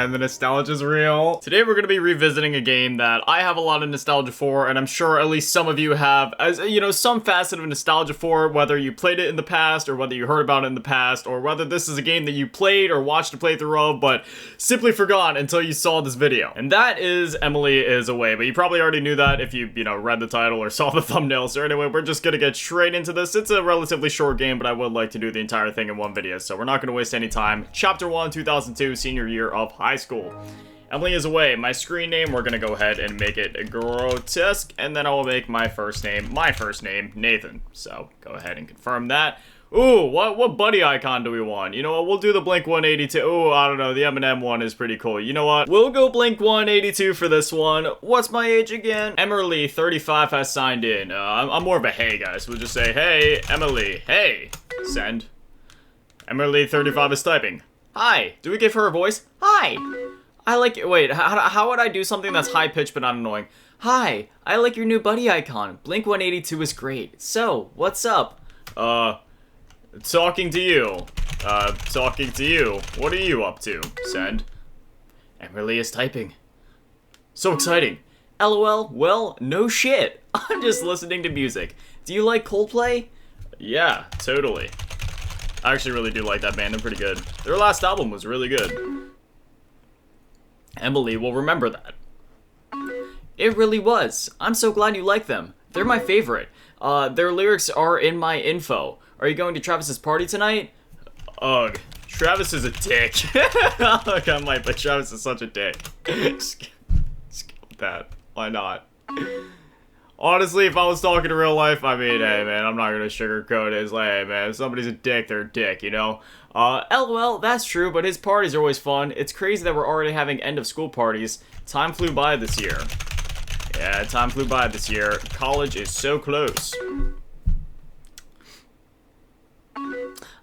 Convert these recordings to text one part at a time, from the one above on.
man, the nostalgia's real. Today we're gonna be revisiting a game that I have a lot of nostalgia for, and I'm sure at least some of you have, as you know, some facet of nostalgia for, whether you played it in the past, or whether you heard about it in the past, or whether this is a game that you played or watched a playthrough of, but simply forgot until you saw this video. And that is Emily is Away, but you probably already knew that if you read the title or saw the thumbnail. So anyway, we're just gonna get straight into this. It's a relatively short game, but I would like to do the entire thing in one video, so we're not gonna waste any time. Chapter 1, 2002, senior year of high school. Emily is Away. My screen name, we're gonna go ahead and make it grotesque, and then I will make my first name, Nathan. So go ahead and confirm that. Ooh, what buddy icon do we want? You know what, we'll do the Blink 182. Ooh, I don't know, the Eminem one is pretty cool. You know what, we'll go Blink 182 for this one. What's my age again? Emily, 35, has signed in. I'm more of a hey, guys. We'll just say, hey, Emily, hey. Send. Emily, 35, is typing. Hi. Do we give her a voice? Hi. I like it. Wait, how would I do something that's high-pitched but not annoying? Hi. I like your new buddy icon. Blink 182 is great. So, what's up? Talking to you. Talking to you. What are you up to? Send. Emily is typing. So exciting. LOL, well, no shit. I'm just listening to music. Do you like Coldplay? Yeah, totally. I actually really do like that band. They're pretty good. Their last album was really good. Emily will remember that. It really was. I'm so glad you like them. They're my favorite. Their lyrics are in my info. Are you going to Travis's party tonight? Ugh. Travis is a dick. Look, I might, but Travis is such a dick. Skip that. Why not? Honestly, if I was talking in real life, I mean, hey, man, I'm not gonna sugarcoat it. It's like, hey, man, if somebody's a dick, they're a dick, you know? LOL, that's true, but his parties are always fun. It's crazy that we're already having end-of-school parties. Time flew by this year. Yeah, time flew by this year. College is so close.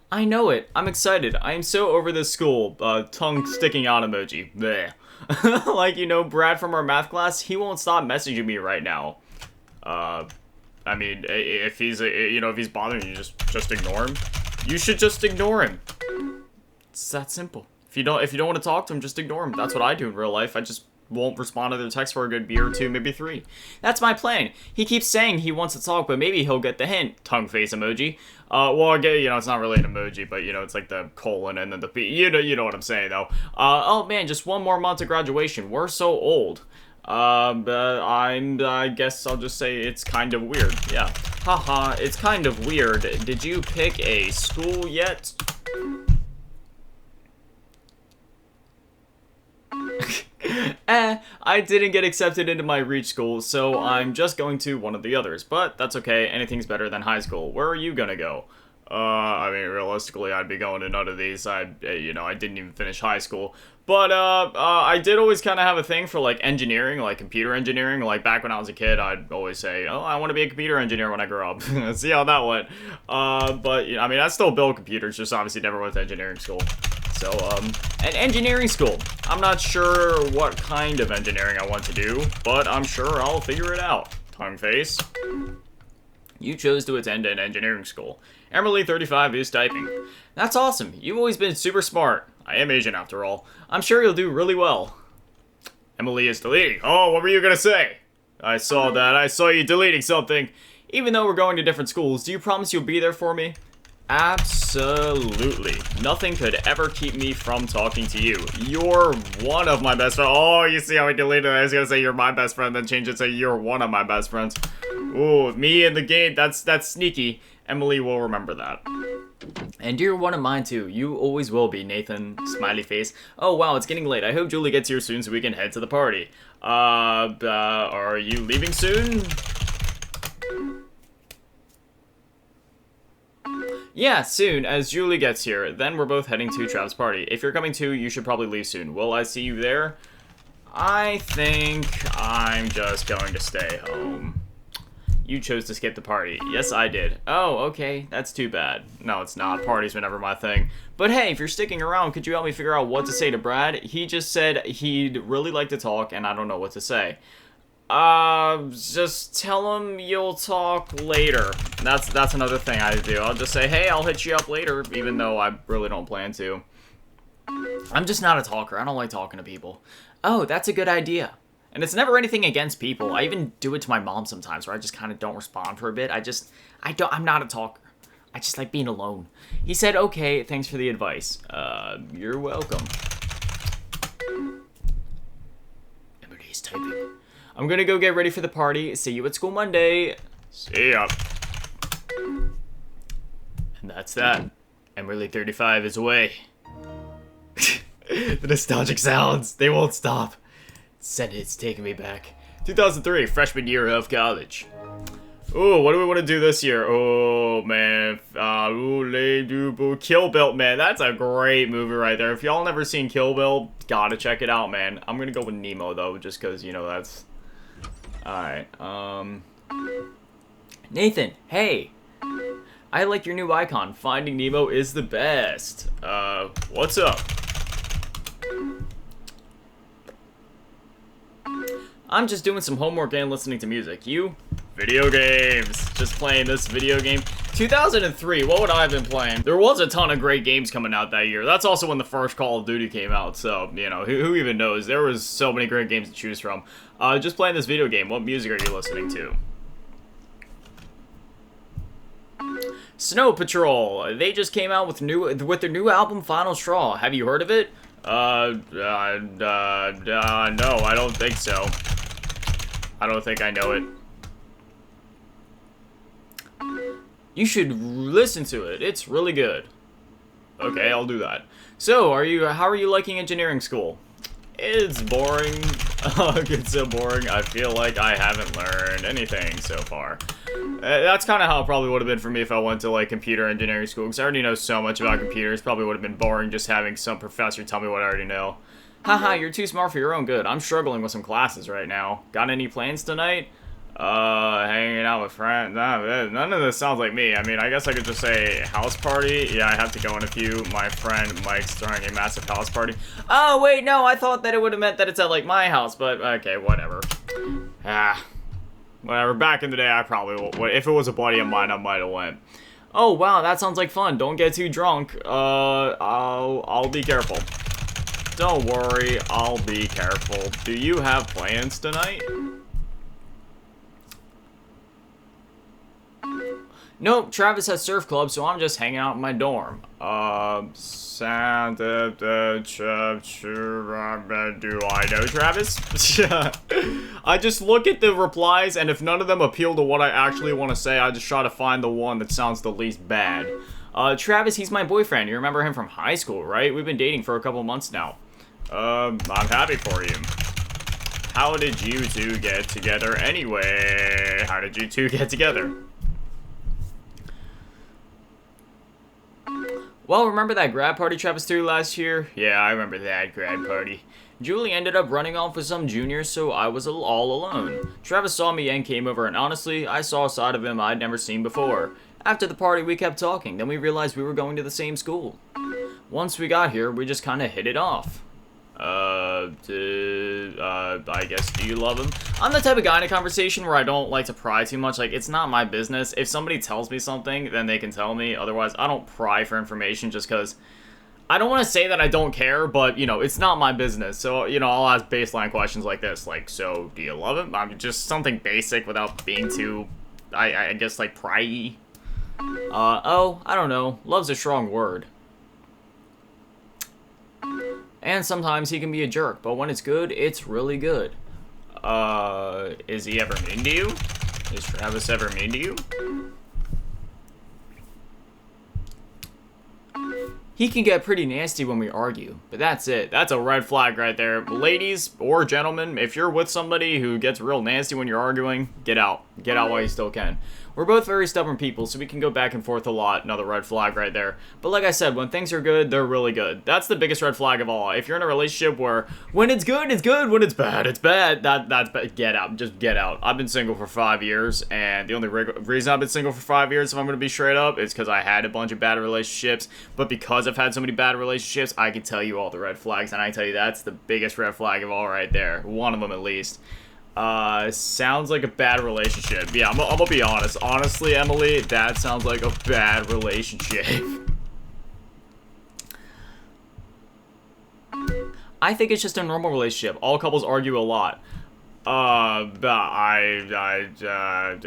I know it. I'm excited. I am so over this school. Tongue sticking out emoji. Bleh. Like, you know, Brad from our math class, he won't stop messaging me right now. I mean, if he's, if he's bothering you, just ignore him. You should just ignore him. It's that simple. If you don't want to talk to him, just ignore him. That's what I do in real life. I just won't respond to their text for a good beer or two, maybe 3. That's my plan. He keeps saying he wants to talk, but maybe he'll get the hint. Tongue face emoji. Well, again, it's not really an emoji, but, it's like the colon and then the P. You know what I'm saying, though. Oh, man, just one more month of graduation. We're so old. I guess I'll just say it's kind of weird. Yeah. Haha, it's kind of weird. Did you pick a school yet? I didn't get accepted into my reach school, so I'm just going to one of the others. But that's okay, anything's better than high school. Where are you gonna go? I mean, realistically, I'd be going to none of these. I didn't even finish high school. But, I did always kind of have a thing for, like, engineering, like, computer engineering. Like, back when I was a kid, I'd always say, oh, I want to be a computer engineer when I grow up. See how that went. But, I mean, I still build computers, just obviously never went to engineering school. So, an engineering school. I'm not sure what kind of engineering I want to do, but I'm sure I'll figure it out. Tongue face. You chose to attend an engineering school. Emily, 35, is typing. That's awesome. You've always been super smart. I am Asian after all. I'm sure you'll do really well. Emily is deleting. Oh, what were you gonna say? I saw that. I saw you deleting something. Even though we're going to different schools, do you promise you'll be there for me? Absolutely. Nothing could ever keep me from talking to you. You're one of my best friends. Oh, you see how I deleted it? I was gonna say you're my best friend, then change it to say you're one of my best friends. Ooh, me in the game. That's sneaky. Emily will remember that. And you're one of mine too. You always will be, Nathan. Smiley face. Oh wow, it's getting late. I hope Julie gets here soon so we can head to the party. Are you leaving soon? Yeah, soon, as Julie gets here. Then we're both heading to Trav's party. If you're coming too, you should probably leave soon. Will I see you there? I think I'm just going to stay home. You chose to skip the party. Yes, I did. Oh, okay. That's too bad. No, it's not. Parties were never my thing. But hey, if you're sticking around, could you help me figure out what to say to Brad? He just said he'd really like to talk, and I don't know what to say. Just tell him you'll talk later. That's another thing I do. I'll just say, hey, I'll hit you up later, even though I really don't plan to. I'm just not a talker. I don't like talking to people. Oh, that's a good idea. And it's never anything against people. I even do it to my mom sometimes, where I just kind of don't respond for a bit. I'm not a talker. I just like being alone. He said, okay, thanks for the advice. You're welcome. Emily's typing. I'm gonna go get ready for the party. See you at school Monday. See ya. And that's that. Emily 35 is away. The nostalgic sounds, they won't stop. It's taking me back. 2003, freshman year of college. Oh, what do we want to do this year? Oh, man. Kill Bill, man. That's a great movie right there. If y'all never seen Kill Bill, gotta check it out, man. I'm gonna go with Nemo, though, just because, you know, that's... Alright, Nathan, hey. I like your new icon. Finding Nemo is the best. What's up? I'm just doing some homework and listening to music. You? Video games. Just playing this video game. 2003, what would I have been playing? There was a ton of great games coming out that year. That's also when the first Call of Duty came out, so, you know, who even knows? There was so many great games to choose from. Just playing this video game. What music are you listening to? Snow Patrol. They just came out with their new album, Final Straw. Have you heard of it? No, I don't think so. I don't think I know it. You should listen to it. It's really good. Okay, I'll do that. So, how are you liking engineering school? It's boring. It's so boring. I feel like I haven't learned anything so far. That's kind of how it probably would have been for me if I went to, like, computer engineering school, because I already know so much about computers. Probably would have been boring just having some professor tell me what I already know. Haha, you're too smart for your own good. I'm struggling with some classes right now. Got any plans tonight? Hanging out with friends. None of this sounds like me. I mean, I guess I could just say house party. Yeah, I have to go in a few. My friend Mike's throwing a massive house party. Oh, wait, no, I thought that it would have meant that it's at, like, my house, but okay, whatever. Whatever. Back in the day, I probably would. If it was a buddy of mine, I might have went. Oh, wow, that sounds like fun. Don't get too drunk. I'll be careful. Don't worry, I'll be careful. Do you have plans tonight? Nope, Travis has surf club, so I'm just hanging out in my dorm. Do I know Travis? I just look at the replies, and if none of them appeal to what I actually want to say, I just try to find the one that sounds the least bad. Travis, he's my boyfriend. You remember him from high school, right? We've been dating for a couple months now. I'm happy for you. How did you two get together anyway? How did you two get together? Well, remember that grad party Travis threw last year? Yeah, I remember that grad party. Julie ended up running off with some juniors, so I was all alone. Travis saw me and came over, and honestly, I saw a side of him I'd never seen before. After the party, we kept talking, then we realized we were going to the same school. Once we got here, we just kind of hit it off. I guess, do you love him? I'm the type of guy in a conversation where I don't like to pry too much. Like, it's not my business. If somebody tells me something, then they can tell me. Otherwise, I don't pry for information just because I don't want to say that I don't care, but, you know, it's not my business. So, you know, I'll ask baseline questions like this. Like, so, do you love him? I mean, just something basic without being too, I guess, like, pry-y. Oh, I don't know. Love's a strong word. And sometimes he can be a jerk, but when it's good, it's really good. Is he ever mean to you? Is Travis ever mean to you? He can get pretty nasty when we argue, but that's it. That's a red flag right there. Ladies or gentlemen, if you're with somebody who gets real nasty when you're arguing, get out. Get out while you still can. We're both very stubborn people, so we can go back and forth a lot. Another red flag right there. But like I said, when things are good, they're really good. That's the biggest red flag of all. If you're in a relationship where when it's good, it's good. When it's bad, it's bad. That's bad. Get out. Just get out. I've been single for 5 years, and the only reason I've been single for 5 years, if I'm going to be straight up, is because I had a bunch of bad relationships. But because I've had so many bad relationships, I can tell you all the red flags, and I tell you that's the biggest red flag of all right there. One of them at least. Sounds like a bad relationship. Yeah, I'm gonna be honest. Honestly, Emily, that sounds like a bad relationship. I think it's just a normal relationship. All couples argue a lot.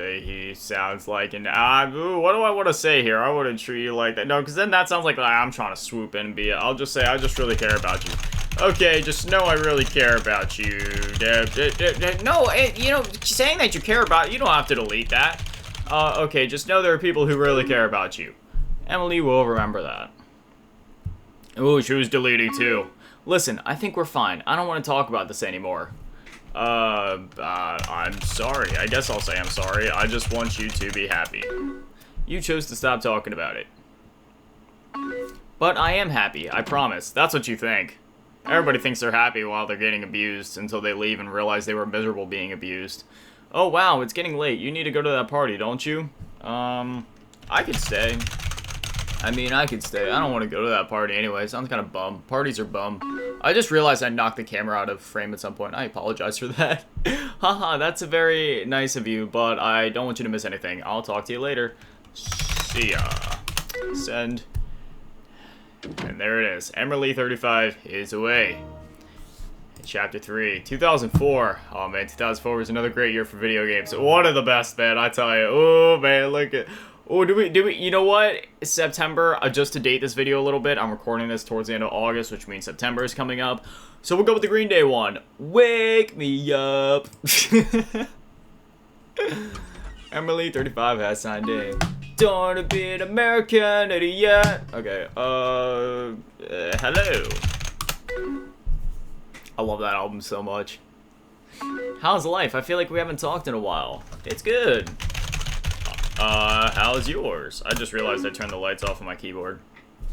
He sounds like an, what do I want to say here? I wouldn't treat you like that. No, because then that sounds like I'm trying to swoop in and be, I'll just say, I just really care about you. Okay, just know I really care about you. No, you know, saying that you care about, you don't have to delete that. Okay, just know there are people who really care about you. Emily will remember that. Ooh, she was deleting too. Listen, I think we're fine. I don't want to talk about this anymore. I'm sorry. I guess I'll say I'm sorry. I just want you to be happy. You chose to stop talking about it. But I am happy, I promise. That's what you think. Everybody thinks they're happy while they're getting abused until they leave and realize they were miserable being abused. Oh wow, it's getting late. You need to go to that party, don't you? I could stay. I mean, I could stay. I don't want to go to that party anyway. Sounds kind of bum. Parties are bum. I just realized I knocked the camera out of frame at some point. I apologize for that. Haha, that's very nice of you, but I don't want you to miss anything. I'll talk to you later. See ya. Send. And there it is. Emily35 is away. Chapter 3. 2004. Oh, man, 2004 was another great year for video games. One of the best, man, I tell you. Oh, man, look at... Oh, do we, you know what? September, just to date this video a little bit, I'm recording this towards the end of August, which means September is coming up. So we'll go with the Green Day one. Wake me up. Emily35 has signed in. Don't be an American idiot. Okay, hello. I love that album so much. How's life? I feel like we haven't talked in a while. It's good. How's yours? I just realized I turned the lights off on my keyboard.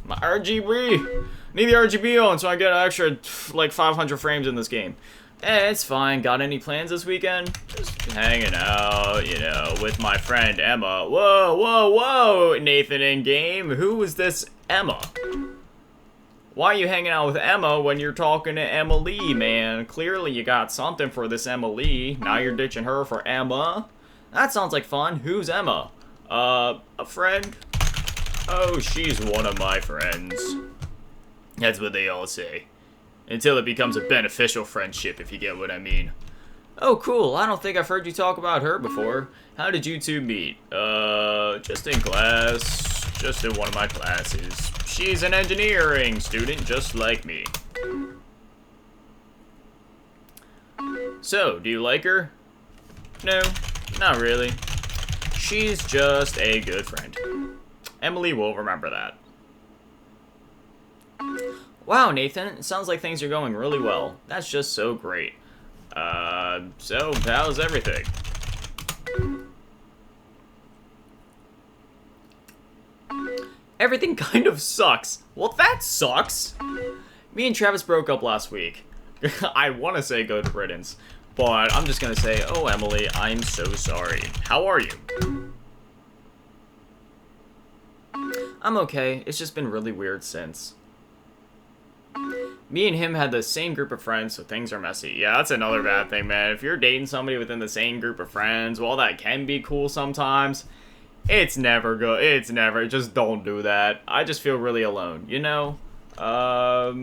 My RGB! Need the RGB on so I get an extra, like, 500 frames in this game. It's fine. Got any plans this weekend? Just hanging out, you know, with my friend Emma. Whoa, whoa, whoa! Nathan in game. Who is this Emma? Why are you hanging out with Emma when you're talking to Emily, man? Clearly you got something for this Emily. Now you're ditching her for Emma. That sounds like fun. Who's Emma? A friend? Oh, she's one of my friends. That's what they all say. Until it becomes a beneficial friendship, if you get what I mean. Oh, cool. I don't think I've heard you talk about her before. How did you two meet? Just in class. Just in one of my classes. She's an engineering student, just like me. So, do you like her? No, not really. She's just a good friend. Emily will remember that. Wow, Nathan, it sounds like things are going really well. That's just so great. So, how's everything? Everything kind of sucks. Well, that sucks. Me and Travis broke up last week. I want to say good riddance, but I'm just gonna say, oh, Emily, I'm so sorry. How are you? I'm okay. It's just been really weird since. Me and him had the same group of friends, so things are messy. Yeah, that's another bad thing, man. If you're dating somebody within the same group of friends, while that can be cool sometimes, it's never good. It's never. Just don't do that. I just feel really alone, you know? I'll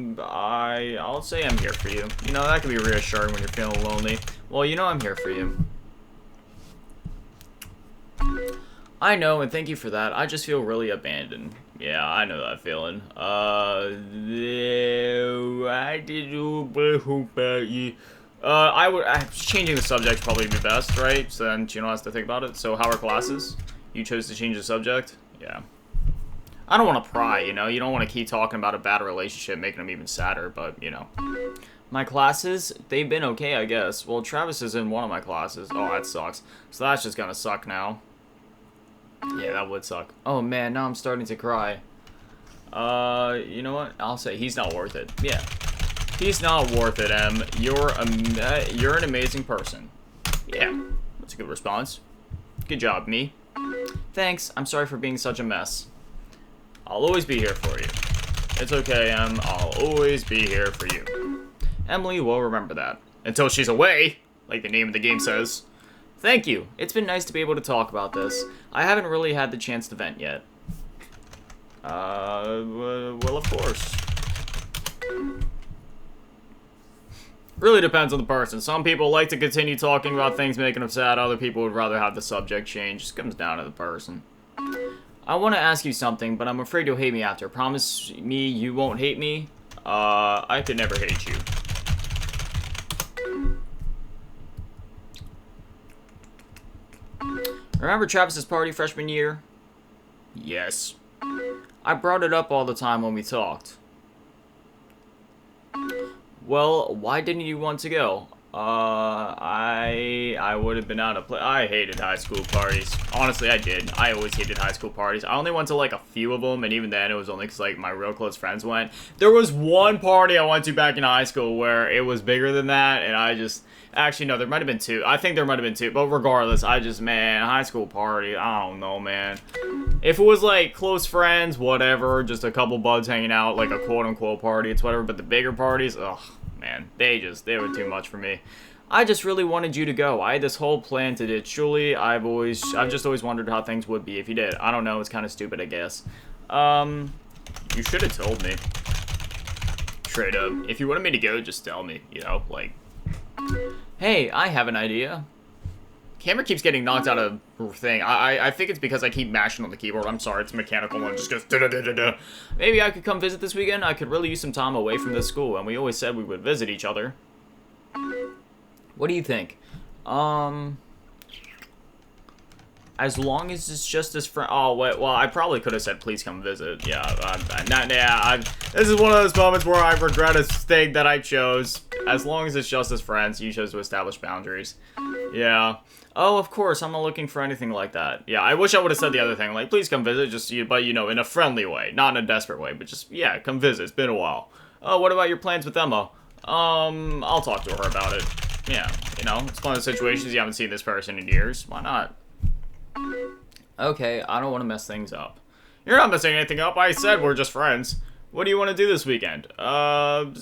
say I'm here for you. You know, that can be reassuring when you're feeling lonely. Well, you know I'm here for you. I know, and thank you for that. I just feel really abandoned. Yeah, I know that feeling. Changing the subject would probably be best, right? So then you don't have to think about it. So how are classes? You chose to change the subject? Yeah. I don't want to pry, you know? You don't want to keep talking about a bad relationship, making them even sadder, but, you know. My classes, they've been okay, I guess. Well, Travis is in one of my classes. Oh, that sucks. So that's just gonna suck now. Yeah, that would suck. Oh, man, now I'm starting to cry. You know what? I'll say he's not worth it. Yeah. He's not worth it, Em. You're an amazing person. Yeah, that's a good response. Good job, me. Thanks. I'm sorry for being such a mess. I'll always be here for you. It's okay, Em. I'll always be here for you. Emily will remember that. Until she's away, like the name of the game says. Thank you. It's been nice to be able to talk about this. I haven't really had the chance to vent yet. Well, of course. Really depends on the person. Some people like to continue talking about things making them sad. Other people would rather have the subject change. Just comes down to the person. I want to ask you something, but I'm afraid you'll hate me after. Promise me you won't hate me? I could never hate you. Remember Travis's party freshman year? Yes. I brought it up all the time when we talked. Well, why didn't you want to go? I would have been out of play. I hated high school parties. Honestly, I did. I always hated high school parties. I only went to like a few of them, and even then it was only because like my real close friends went. There was one party I went to back in high school where it was bigger than that, and I just... Actually, no, there might have been two. I think there might have been two, but regardless, man, high school party, I don't know, man. If it was, like, close friends, whatever, just a couple buds hanging out, like a quote-unquote party, it's whatever, but the bigger parties, ugh, man, they were too much for me. I just really wanted you to go. I had this whole plan to ditch Julie. I've just always wondered how things would be if you did. I don't know, it's kind of stupid, I guess. You should have told me. Straight up. If you wanted me to go, just tell me, you know, like... Hey, I have an idea. Camera keeps getting knocked out of thing. I think it's because I keep mashing on the keyboard. I'm sorry, it's a mechanical one. It just goes da-da-da-da-da. Maybe I could come visit this weekend. I could really use some time away from this school, and we always said we would visit each other. What do you think? As long as it's just as friend. Oh wait, well I probably could have said please come visit. Yeah, this is one of those moments where I regret a thing that I chose. As long as it's just as friends, you chose to establish boundaries. Yeah. Oh, of course, I'm not looking for anything like that. Yeah, I wish I would have said the other thing, like please come visit, but you know, in a friendly way, not in a desperate way, but just yeah, come visit. It's been a while. Oh, what about your plans with Emma? I'll talk to her about it. Yeah, you know, it's one of the situations you haven't seen this person in years. Why not? Okay, I don't want to mess things up. You're not messing anything up. I said we're just friends. What do you want to do this weekend? Some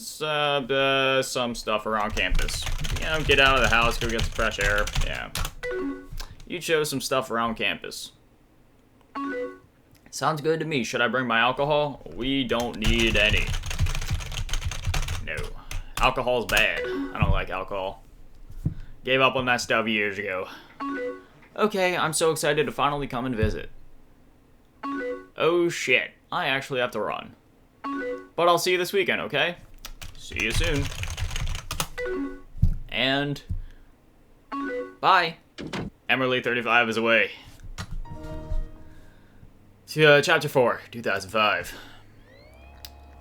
stuff around campus. You know, get out of the house, go get some fresh air. Yeah. You chose some stuff around campus. Sounds good to me. Should I bring my alcohol? We don't need any. No. Alcohol's bad. I don't like alcohol. Gave up on that stuff years ago. Okay, I'm so excited to finally come and visit. Oh shit, I actually have to run. But I'll see you this weekend, okay? See you soon. And... bye. Emily35 is away. Chapter 4, 2005.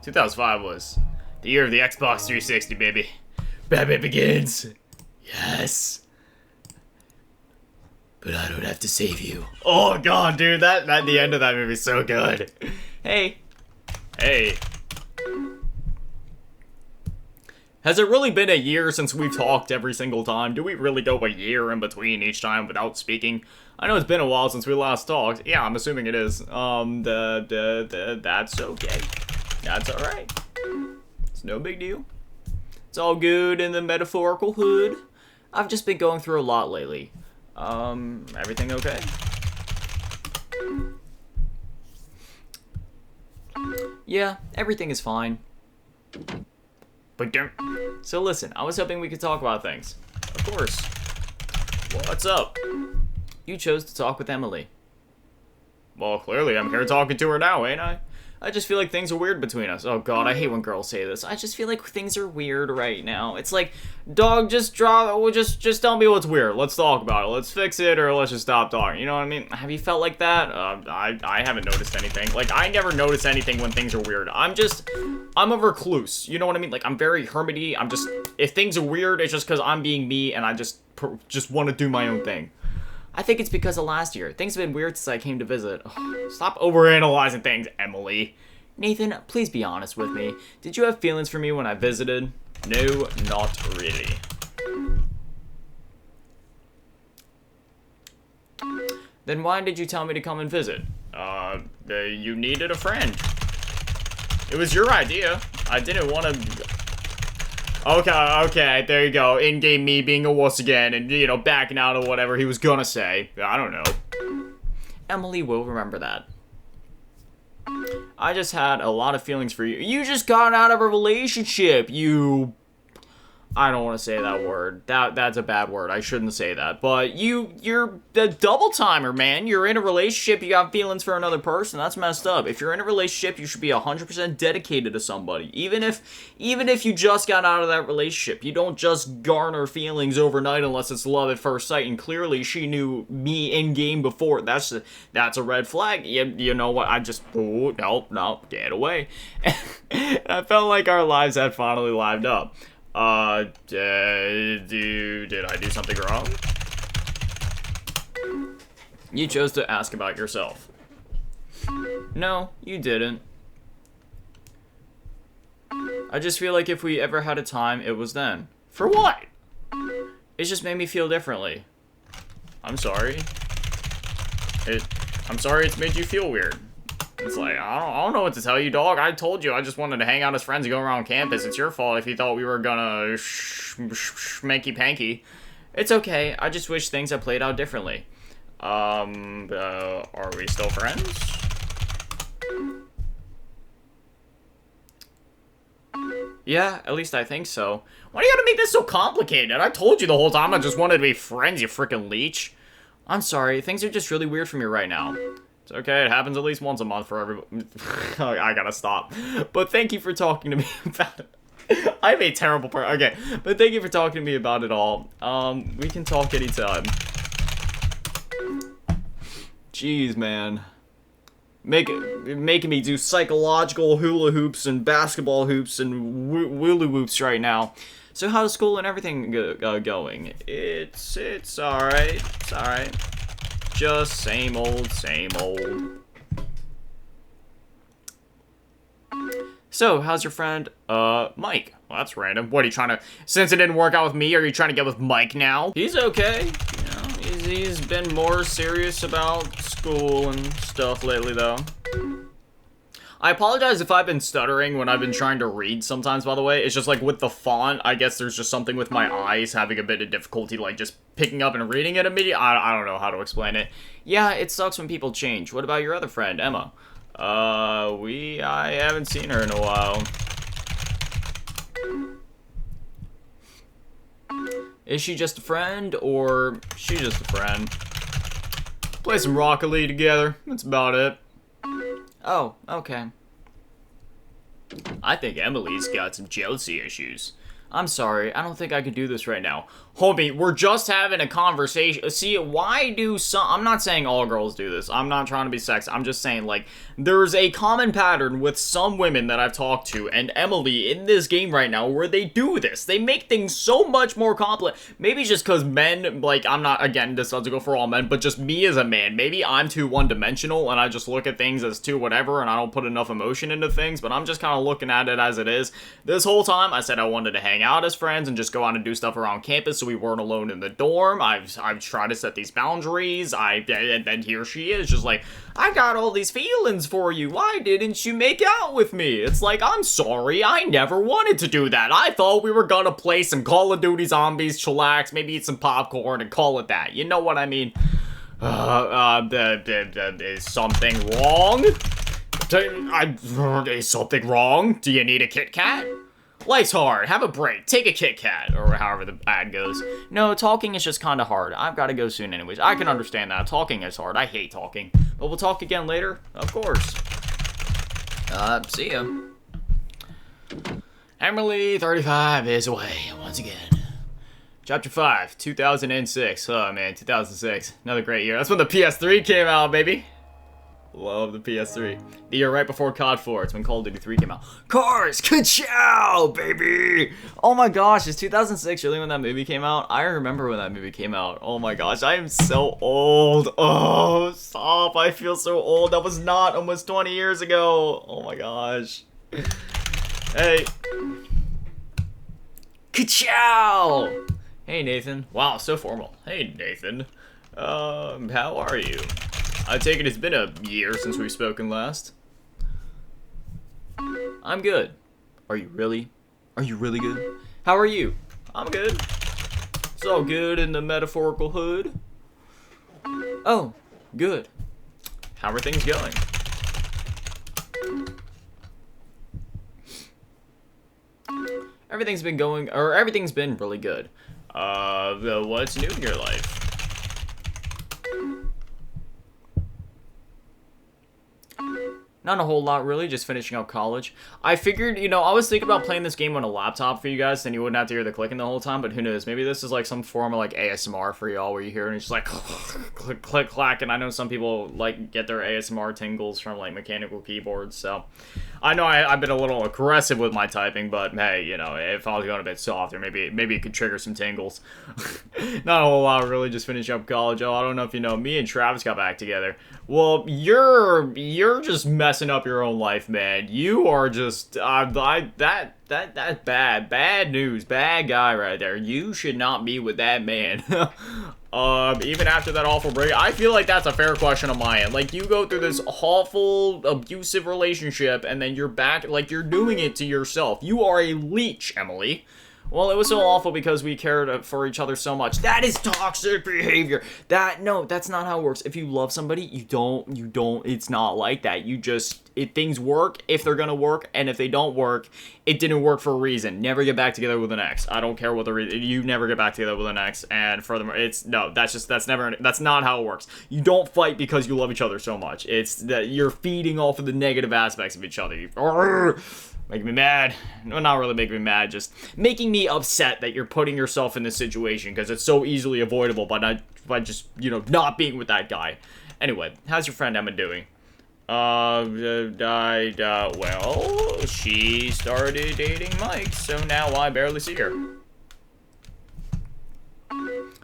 2005 was the year of the Xbox 360, baby. Batman Begins. Yes. But I don't have to save you. Oh god, dude, the end of that movie is so good. Hey. Hey. Has it really been a year since we've talked every single time? Do we really go a year in between each time without speaking? I know it's been a while since we last talked. Yeah, I'm assuming it is. That's okay. That's alright. It's no big deal. It's all good in the metaphorical hood. I've just been going through a lot lately. Everything okay? Yeah, everything is fine. But so listen, I was hoping we could talk about things. Of course. What's up? You chose to talk with Emily. Well, clearly I'm here talking to her now, ain't I? I just feel like things are weird between us. Oh god, I hate when girls say this. I just feel like things are weird right now. It's like, dog, just tell me what's weird. Let's talk about it. Let's fix it, or let's just stop talking. You know what I mean? Have you felt like that? I haven't noticed anything. Like, I never notice anything when things are weird. I'm a recluse. You know what I mean? Like, I'm very hermity. If things are weird, it's just because I'm being me, and I just want to do my own thing. I think it's because of last year. Things have been weird since I came to visit. Ugh, stop overanalyzing things, Emily. Nathan, please be honest with me. Did you have feelings for me when I visited? No, not really. Then why did you tell me to come and visit? You needed a friend. It was your idea. I didn't want to... Okay, there you go. In-game me being a wuss again and, you know, backing out of whatever he was gonna say. I don't know. Emily will remember that. I just had a lot of feelings for you. You just got out of a relationship, you... I don't want to say that word. That's a bad word. I shouldn't say that. But you're a double timer, man. You're in a relationship. You got feelings for another person. That's messed up. If you're in a relationship, you should be 100% dedicated to somebody. Even if you just got out of that relationship, you don't just garner feelings overnight unless it's love at first sight. And clearly, she knew me in game before. That's a red flag. You know what? Oh, no, get away. I felt like our lives had finally lined up. Did I do something wrong? You chose to ask about yourself. No, you didn't. I just feel like if we ever had a time, it was then. For what? It just made me feel differently. I'm sorry. I'm sorry it's made you feel weird. It's like, I don't know what to tell you, dog. I told you I just wanted to hang out as friends and go around campus. It's your fault if you thought we were gonna manky-panky. It's okay. I just wish things had played out differently. Are we still friends? Yeah, at least I think so. Why do you gotta make this so complicated? I told you the whole time I just wanted to be friends, you freaking leech. I'm sorry. Things are just really weird for me right now. It's okay, it happens at least once a month for everybody. I gotta stop. But thank you for talking to me about it. I'm a terrible person. Okay, but thank you for talking to me about it all. We can talk anytime. Jeez, man. Making me do psychological hula hoops and basketball hoops and willy whoops right now. So how's school and everything going? It's alright. It's alright. Just same old, same old. So, how's your friend, Mike? Well, that's random. What, are you trying to, since it didn't work out with me, are you trying to get with Mike now? He's okay. You know, he's been more serious about school and stuff lately, though. I apologize if I've been stuttering when I've been trying to read sometimes, by the way. It's just like with the font, I guess there's just something with my eyes having a bit of difficulty, like just picking up and reading it immediately. I don't know how to explain it. Yeah, it sucks when people change. What about your other friend, Emma? I haven't seen her in a while. Is she just a friend, or she's just a friend? Play some Rocket League together. That's about it. Oh, okay. I think Emily's got some jealousy issues. I'm sorry, I don't think I could do this right now. Homie, we're just having a conversation. See, why do some... I'm not saying all girls do this. I'm not trying to be sexist. I'm just saying, like, there's a common pattern with some women that I've talked to, and Emily in this game right now, where they do this. They make things so much more complex. Maybe just because men, like, I'm not, again, this doesn't go for all men, but just me as a man. Maybe I'm too one-dimensional, and I just look at things as too whatever, and I don't put enough emotion into things, but I'm just kind of looking at it as it is. This whole time, I said I wanted to hang out as friends and just go out and do stuff around campus so we weren't alone in the dorm. I've tried to set these boundaries. And then here she is, just like, I got all these feelings for you. Why didn't you make out with me? It's like, I'm sorry, I never wanted to do that. I thought we were gonna play some Call of Duty Zombies, chillax, maybe eat some popcorn and call it that. You know what I mean? Is something wrong? Is something wrong? Do you need a Kit Kat? Life's hard. Have a break. Take a Kit Kat, or however the ad goes. No, talking is just kind of hard. I've got to go soon anyways. I can understand that. Talking is hard. I hate talking. But we'll talk again later. Of course. See ya. Emily35 is away once again. Chapter 5, 2006. Oh, man, 2006. Another great year. That's when the PS3 came out, baby. Love the PS3. The year right before COD 4. It's when Call of Duty 3 came out. Cars! Ka-chow, baby! Oh my gosh, is 2006 really when that movie came out? I remember when that movie came out. Oh my gosh, I am so old. Oh, stop. I feel so old. That was not almost 20 years ago. Oh my gosh. Hey. Ka-chow! Hey, Nathan. Wow, so formal. Hey, Nathan. How are you? I take it it's been a year since we've spoken last. I'm good. Are you really? Are you really good? How are you? I'm good. It's all good in the metaphorical hood. Oh, good. How are things going? everything's been really good. What's new in your life? Not a whole lot, really, just finishing up college. I figured, I was thinking about playing this game on a laptop for you guys, then you wouldn't have to hear the clicking the whole time, but who knows, maybe this is like some form of like ASMR for y'all, where you hear it and it's just like click, click, clack, and I know some people like get their ASMR tingles from like mechanical keyboards, so I know I've been a little aggressive with my typing, but hey, if I was going a bit softer, maybe it could trigger some tingles. Not a whole lot, really, just finishing up college. Oh, I don't know if you know, me and Travis got back together. Well, you're just messing up your own life, man. You are just that's bad news, bad guy right there. You should not be with that man. Even after that awful break, I feel like that's a fair question on my end. Like, you go through this awful, abusive relationship, and then you're back, like, you're doing it to yourself. You are a leech, Emily. Well, it was so awful because we cared for each other so much. That is toxic behavior. No, that's not how it works. If you love somebody, you don't, it's not like that. Things work if they're gonna work, and if they don't work, it didn't work for a reason. Never get back together with an ex. I don't care what the reason, you never get back together with an ex, and furthermore, that's not how it works. You don't fight because you love each other so much. It's that you're feeding off of the negative aspects of each other. Making me mad. No, not really making me mad, just making me upset that you're putting yourself in this situation because it's so easily avoidable by just, not being with that guy. Anyway, how's your friend Emma doing? Well, she started dating Mike, so now I barely see her.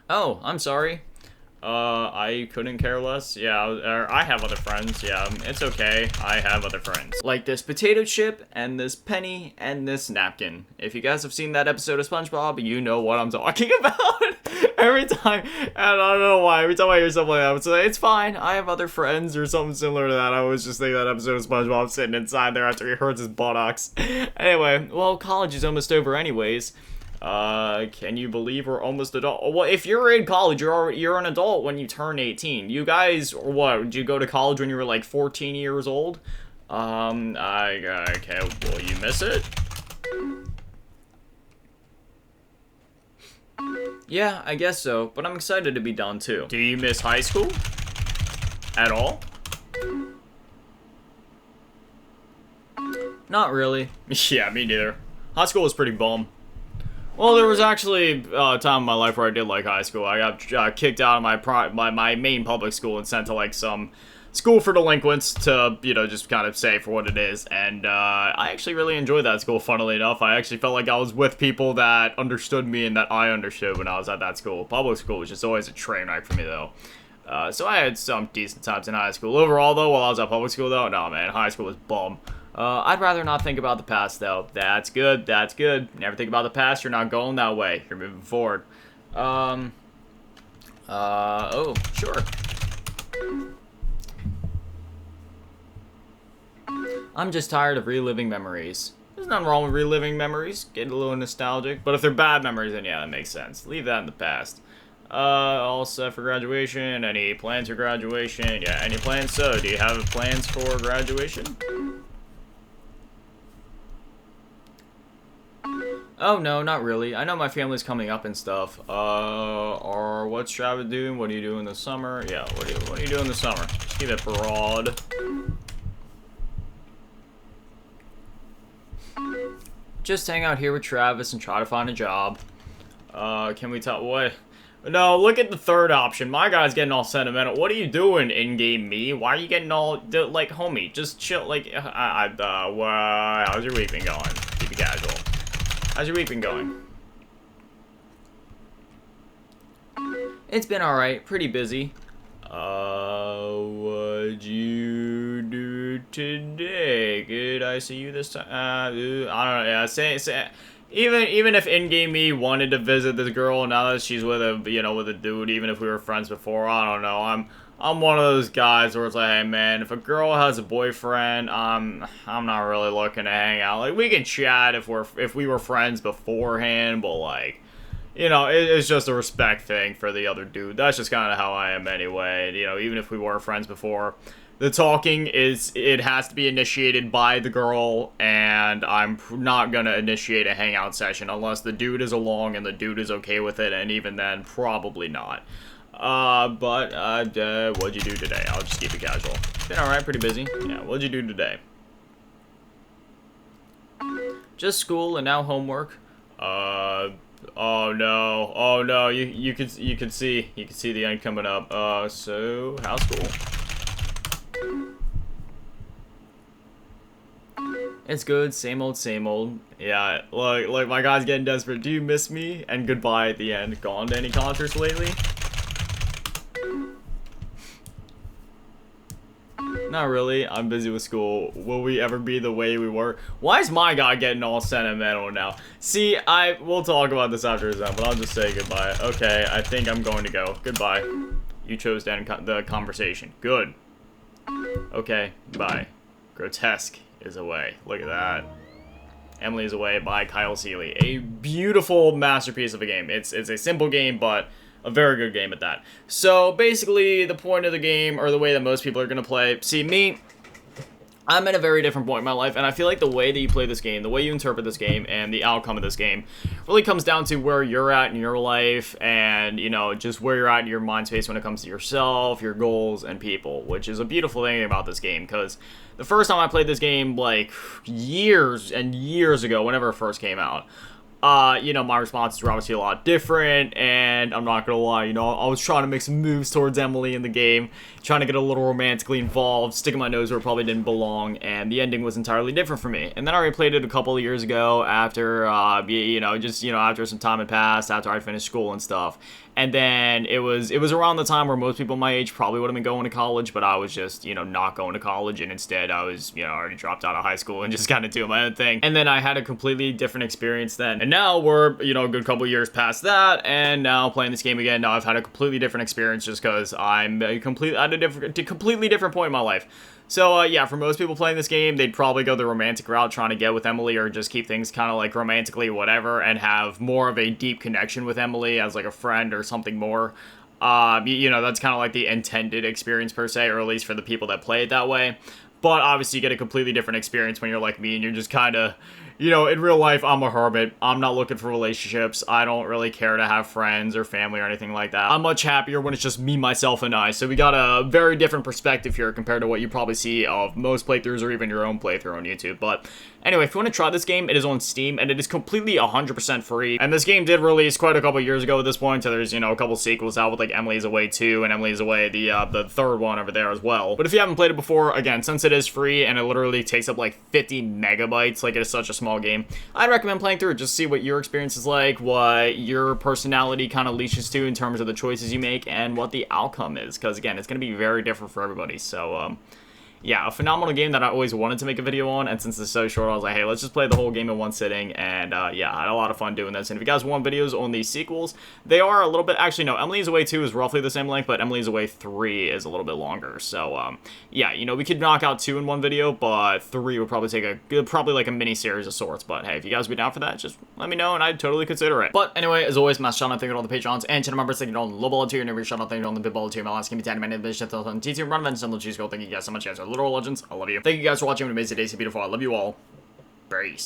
Oh, I'm sorry. I couldn't care less. Yeah, I have other friends. Yeah, it's okay. I have other friends. Like this potato chip, and this penny, and this napkin. If you guys have seen that episode of SpongeBob, you know what I'm talking about. Every time, and I don't know why, every time I hear something like that, I would say, it's fine, I have other friends, or something similar to that. I always just think that episode of SpongeBob sitting inside there after he hurts his buttocks. Anyway, well, college is almost over anyways. Can you believe we're almost adult? Well, if you're in college, you're an adult when you turn 18. You guys, what, did you go to college when you were like 14 years old? Okay, will you miss it? Yeah, I guess so, but I'm excited to be done too. Do you miss high school? At all? Not really. Yeah, me neither. High school was pretty bum. Well, there was actually a time in my life where I did like high school. I got kicked out of my main public school and sent to like some school for delinquents to, just kind of say for what it is. And I actually really enjoyed that school, funnily enough. I actually felt like I was with people that understood me and that I understood when I was at that school. Public school was just always a train wreck for me, though. So I had some decent times in high school. Overall, though, while I was at public school, though, no, man, high school was bum. I'd rather not think about the past, though. That's good, that's good. Never think about the past, you're not going that way. You're moving forward. Oh, sure. I'm just tired of reliving memories. There's nothing wrong with reliving memories. Getting a little nostalgic. But if they're bad memories, then yeah, that makes sense. Leave that in the past. All set for graduation. Any plans for graduation? Yeah, any plans? So, do you have plans for graduation? Oh, no, not really. I know my family's coming up and stuff. Or what's Travis doing? What are you doing this summer? Yeah, what are you doing this summer? Just keep it broad. Just hang out here with Travis and try to find a job. Can we talk? What? No, look at the third option. My guy's getting all sentimental. What are you doing, in-game me? Why are you getting all, like, homie? Just chill, like, how's your week been going? Keep it casual. How's your week been going? It's been alright. Pretty busy. What'd you do today? Good, I see you this time. I don't know, yeah, say, even if in-game me wanted to visit this girl, now that she's with a, with a dude, even if we were friends before, I don't know, I'm one of those guys where it's like, hey man, if a girl has a boyfriend, I'm not really looking to hang out. Like, we can chat if we were friends beforehand, but like, it's just a respect thing for the other dude. That's just kind of how I am anyway. Even if we were friends before, The talking it has to be initiated by the girl, and I'm not gonna initiate a hangout session unless the dude is along and the dude is okay with it, and even then, probably not. What'd you do today? I'll just keep it casual. Been alright, pretty busy. Yeah, what'd you do today? Just school and now homework. Oh no, you could see the end coming up. So how's school? It's good, same old, same old. Yeah, like my guy's getting desperate. Do you miss me? And goodbye at the end. Gone to any concerts lately? Not really. I'm busy with school. Will we ever be the way we were? Why is my guy getting all sentimental now? See, we'll talk about this after his end, but I'll just say goodbye. Okay, I think I'm going to go. Goodbye. You chose to end the conversation. Good. Okay, bye. Grotesque is away. Look at that. Emily is Away by Kyle Seeley. A beautiful masterpiece of a game. It's a simple game, but a very good game at that. So basically, the point of the game, or the way that most people are going to play, see me, I'm at a very different point in my life, and I feel like the way that you play this game, the way you interpret this game, and the outcome of this game really comes down to where you're at in your life, and, you know, just where you're at in your mind space when it comes to yourself, your goals, and people, which is a beautiful thing about this game, because the first time I played this game, like, years and years ago, whenever it first came out, you know, my responses were obviously a lot different, and I'm not gonna lie, you know, I was trying to make some moves towards Emily in the game, trying to get a little romantically involved, sticking my nose where it probably didn't belong, and the ending was entirely different for me. And then I replayed it a couple of years ago after, you know, just, you know, after some time had passed, after I finished school and stuff. And then it was around the time where most people my age probably would have been going to college, but I was just, you know, not going to college, and instead I was, you know, already dropped out of high school and just kind of doing my own thing. And then I had a completely different experience then. And now we're, you know, a good couple years past that, and now playing this game again, now I've had a completely different experience just because I'm at a completely different point in my life. So, yeah, for most people playing this game, they'd probably go the romantic route, trying to get with Emily, or just keep things kind of, like, romantically whatever, and have more of a deep connection with Emily as, like, a friend or something more. You know, that's kind of, like, the intended experience, per se, or at least for the people that play it that way. But, obviously, you get a completely different experience when you're like me, and you're just kind of, you know, in real life, I'm a hermit. I'm not looking for relationships. I don't really care to have friends or family or anything like that. I'm much happier when it's just me, myself, and I. So we got a very different perspective here compared to what you probably see of most playthroughs or even your own playthrough on YouTube. But anyway, if you want to try this game, it is on Steam, and it is completely 100% free. And this game did release quite a couple years ago at this point, so there's, you know, a couple sequels out with, like, Emily is Away 2 and Emily is Away, the third one over there as well. But if you haven't played it before, again, since it is free and it literally takes up, like, 50 megabytes, like, it is such a small game, I'd recommend playing through it, just to see what your experience is like, what your personality kind of leashes to in terms of the choices you make, and what the outcome is, because, again, it's going to be very different for everybody. So, yeah, a phenomenal game that I always wanted to make a video on, and since it's so short, I was like, hey, let's just play the whole game in one sitting, and, yeah, I had a lot of fun doing this. And if you guys want videos on these sequels, they are a little bit, actually, no, Emily is Away 2 is roughly the same length, but Emily is Away 3 is a little bit longer. So, yeah, you know, we could knock out 2 in one video, but 3 would probably take probably like a mini-series of sorts. But, hey, if you guys would be down for that, just let me know, and I'd totally consider it. But, anyway, as always, my shout out, thank you to all the Patrons and channel members, thank you to all the low ball tier, and every shout out, thank you to all the big ball tier, my last game, my name is on T2, run events, and the cheese go. Thank you guys so much, you guys are literal legends. I love you. Thank you guys for watching. Have an amazing day. Stay beautiful. I love you all. Peace.